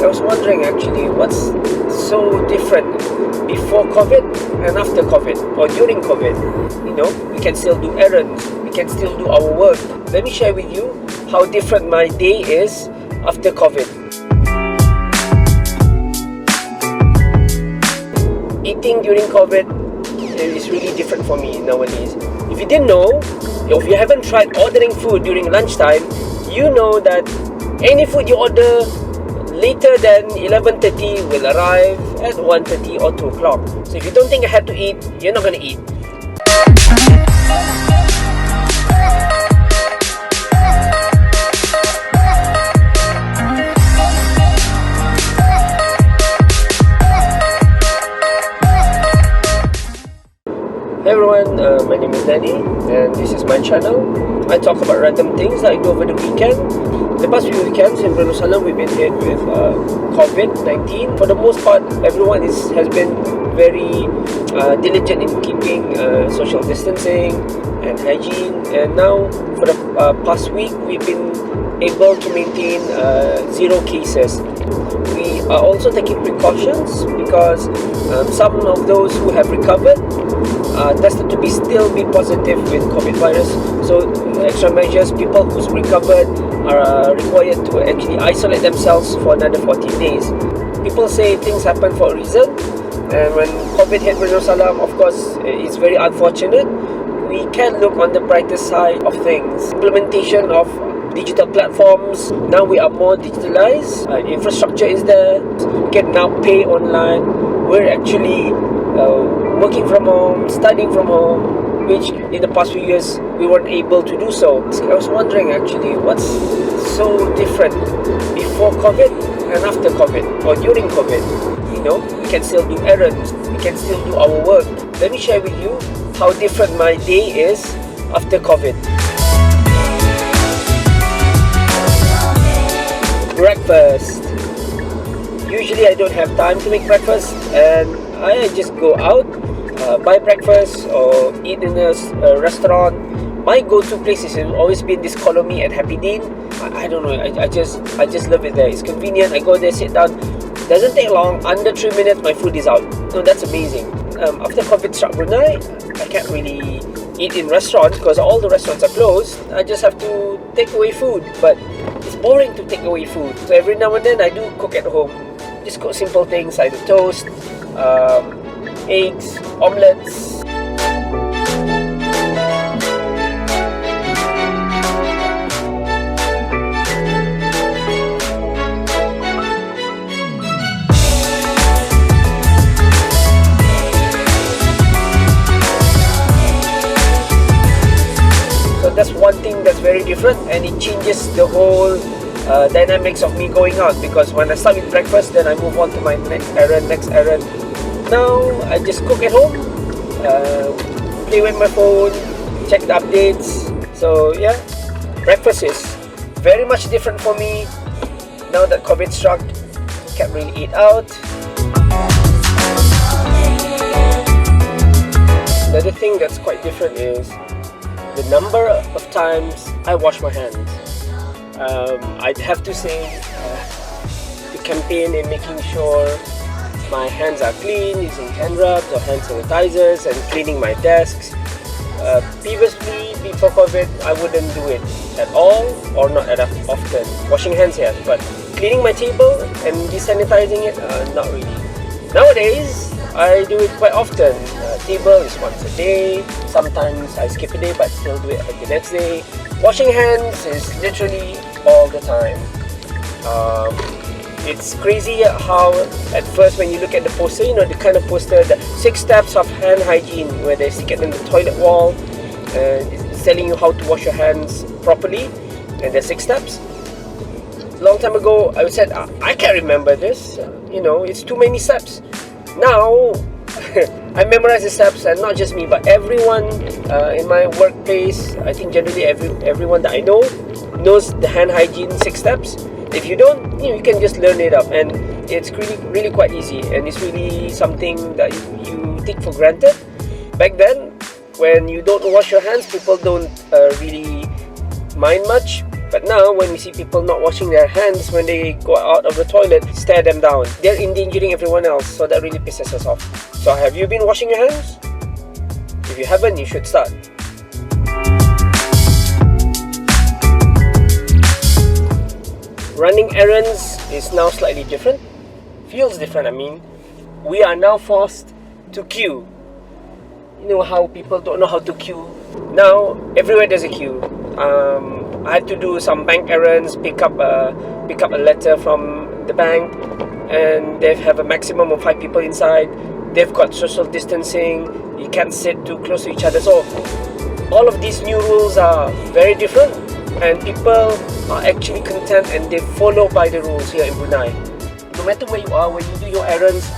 I was wondering actually, what's so different before COVID and after COVID, or during COVID? We can still do errands, we can still do our work. Let me share with you how different my day is after COVID. Eating during COVID is really different for me nowadays. If you didn't know, or if you haven't tried ordering food during lunchtime, you know that any food you order later than 11:30 will arrive at 1:30 or 2 o'clock. So if you don't think I had to eat, you're not going to eat. Hey everyone, my name is Danny and this is my channel. I talk about random things that I do over the weekend. The past few weekends in Brunei we've been hit with COVID-19. For the most part, everyone has been very diligent in keeping social distancing and hygiene. And now for the past week, we've been able to maintain 0 cases. We are also taking precautions because some of those who have recovered tested to still be positive with COVID virus. So extra measures, people who's recovered are required to actually isolate themselves for another 14 days. People say things happen for a reason, and when COVID hit Brunei, of course, it's very unfortunate. We can look on the brighter side of things. Implementation of digital platforms. Now we are more digitalized. Infrastructure is there. We can now pay online. We're actually working from home, studying from home, which in the past few years we weren't able to do so. I was wondering actually, what's so different before COVID and after COVID, or during COVID? We can still do errands, we can still do our work. Let me share with you how different my day is after COVID. Breakfast. Usually I don't have time to make breakfast and I just go out, buy breakfast or eat in a restaurant. My go-to place has always been this colony at Happy Dean. I don't know, I just love it there. It's convenient. I go there, sit down. Doesn't take long. Under 3 minutes, my food is out. So that's amazing. After COVID struck Brunei, I can't really eat in restaurants because all the restaurants are closed. I just have to take away food. But it's boring to take away food. So every now and then, I do cook at home. Just cook simple things like toast, eggs, omelets. So that's one thing that's very different, and it changes the whole dynamics of me going out, because when I start with breakfast, then I move on to my next errand. Now I just cook at home, play with my phone, check the updates. So yeah, breakfast is very much different for me now that COVID struck. Can't really eat out. Another thing that's quite different is the number of times I wash my hands. I'd have to say the campaign in making sure my hands are clean using hand rubs or hand sanitizers and cleaning my desks. Previously, before COVID, I wouldn't do it at all or not enough often. Washing hands, yes, but cleaning my table and desanitizing it, not really. Nowadays, I do it quite often. Table is once a day. Sometimes I skip a day but still do it the next day. Washing hands is literally all the time. It's crazy how at first when you look at the poster, the kind of poster, the 6 steps of hand hygiene, where they stick it on the toilet wall and it's telling you how to wash your hands properly, and there's 6 steps. A long time ago, I said, I can't remember this. It's too many steps. Now, I memorize the steps, and not just me, but everyone in my workplace. I think generally everyone that I know knows the hand hygiene 6 steps. If you don't, you can just learn it up, and it's really quite easy, and it's really something that you take for granted. Back then, when you don't wash your hands, people don't really mind much. But now, when we see people not washing their hands when they go out of the toilet, stare them down. They're endangering everyone else, so that really pisses us off. So have you been washing your hands? If you haven't, you should start. Running errands is now slightly different. Feels different, I mean. We are now forced to queue. You know how people don't know how to queue? Now, everywhere there's a queue. I had to do some bank errands, pick up a letter from the bank, and they have a maximum of 5 people inside. They've got social distancing. You can't sit too close to each other. So, all of these new rules are very different, and people are actually content and they follow by the rules here in Brunei. No matter where you are, when you do your errands,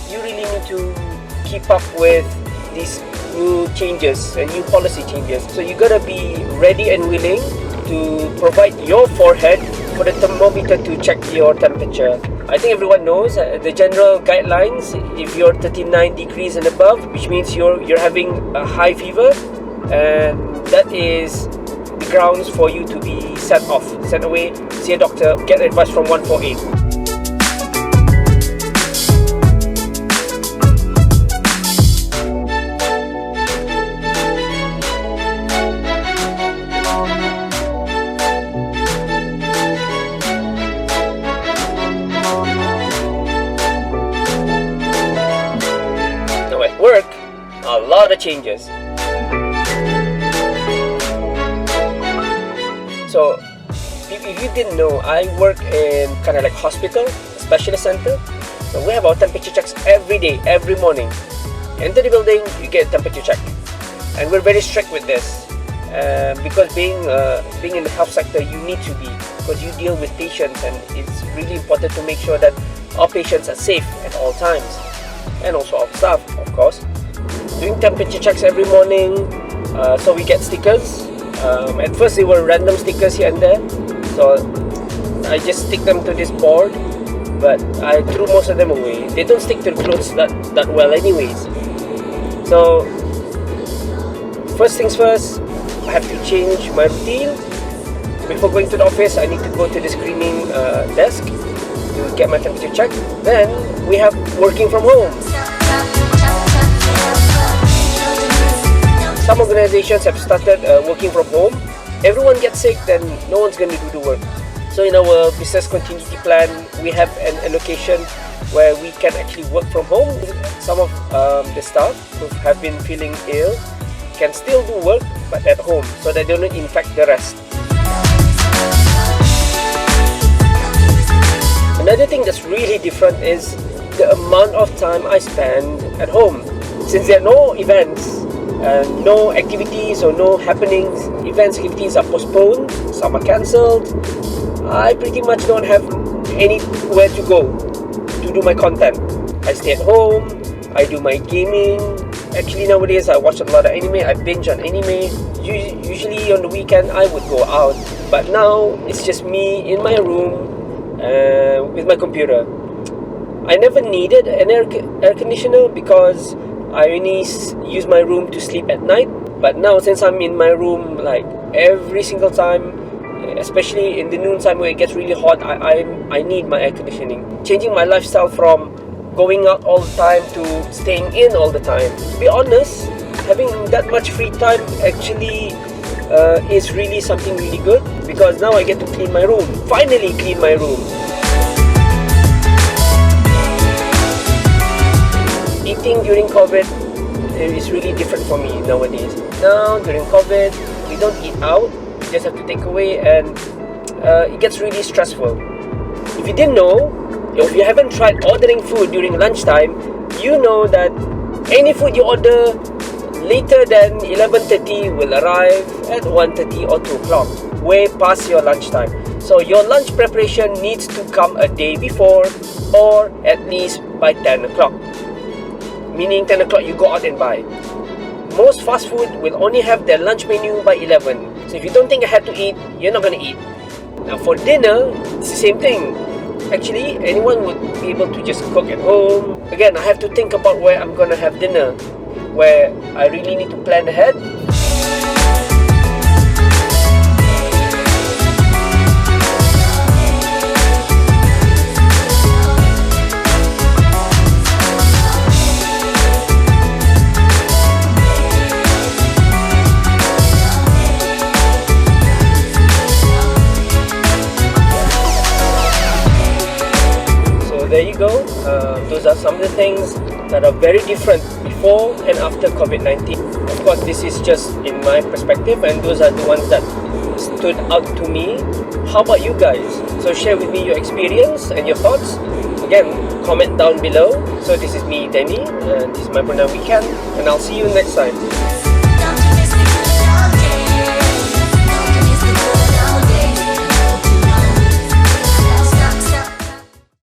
you really need to keep up with these new changes and new policy changes. So you gotta be ready and willing to provide your forehead for the thermometer to check your temperature. I think everyone knows the general guidelines. If you're 39 degrees and above, which means you're having a high fever, and that is the grounds for you to be sent away, see a doctor, get advice from 148. Now at work, a lot of changes. So, if you didn't know, I work in kind of like hospital, specialist center. So we have our temperature checks every day, every morning. Enter the building, you get a temperature check, and we're very strict with this because being in the health sector, you need to be, because you deal with patients, and it's really important to make sure that our patients are safe at all times, and also our staff, of course. Doing temperature checks every morning, so we get stickers. At first they were random stickers here and there, so I just stick them to this board, but I threw most of them away. They don't stick to the clothes that well anyways. So first things first, I have to change my routine. Before going to the office, I need to go to the screening desk to get my temperature checked. Then we have working from home. Some organizations have started working from home. Everyone gets sick, then no one's going to do the work. So in our business continuity plan, we have an allocation where we can actually work from home. Some of the staff who have been feeling ill can still do work, but at home, so that they don't infect the rest. Another thing that's really different is the amount of time I spend at home. Since there are no events, no activities or no happenings, activities are postponed, some are cancelled, I pretty much don't have anywhere to go to do my content. I stay at home, I do my gaming. Actually nowadays I watch a lot of anime, I binge on anime. Usually on the weekend I would go out, but now it's just me in my room with my computer. I never needed an air conditioner because I only use my room to sleep at night. But now since I'm in my room like every single time, especially in the noon time where it gets really hot, I need my air conditioning. Changing my lifestyle from going out all the time to staying in all the time. To be honest, having that much free time actually is really something really good, because now I get to clean my room. Finally clean my room. Eating during COVID is really different for me nowadays. Now during COVID, we don't eat out, we just have to take away, and it gets really stressful. If you didn't know, if you haven't tried ordering food during lunchtime, you know that any food you order later than 11:30 will arrive at 1:30 or 2 o'clock, way past your lunchtime. So your lunch preparation needs to come a day before, or at least by 10 o'clock. Meaning 10 o'clock you go out and buy. Most fast food will only have their lunch menu by 11. So if you don't think ahead to eat, you're not going to eat. Now for dinner, it's the same thing. Actually, anyone would be able to just cook at home. Again, I have to think about where I'm going to have dinner, where I really need to plan ahead. those are some of the things that are very different before and after COVID-19. Of course, this is just in my perspective, and those are the ones that stood out to me. How about you guys? So share with me your experience and your thoughts. Again, comment down below. So this is me, Danny, and this is my Brunei weekend, and I'll see you next time.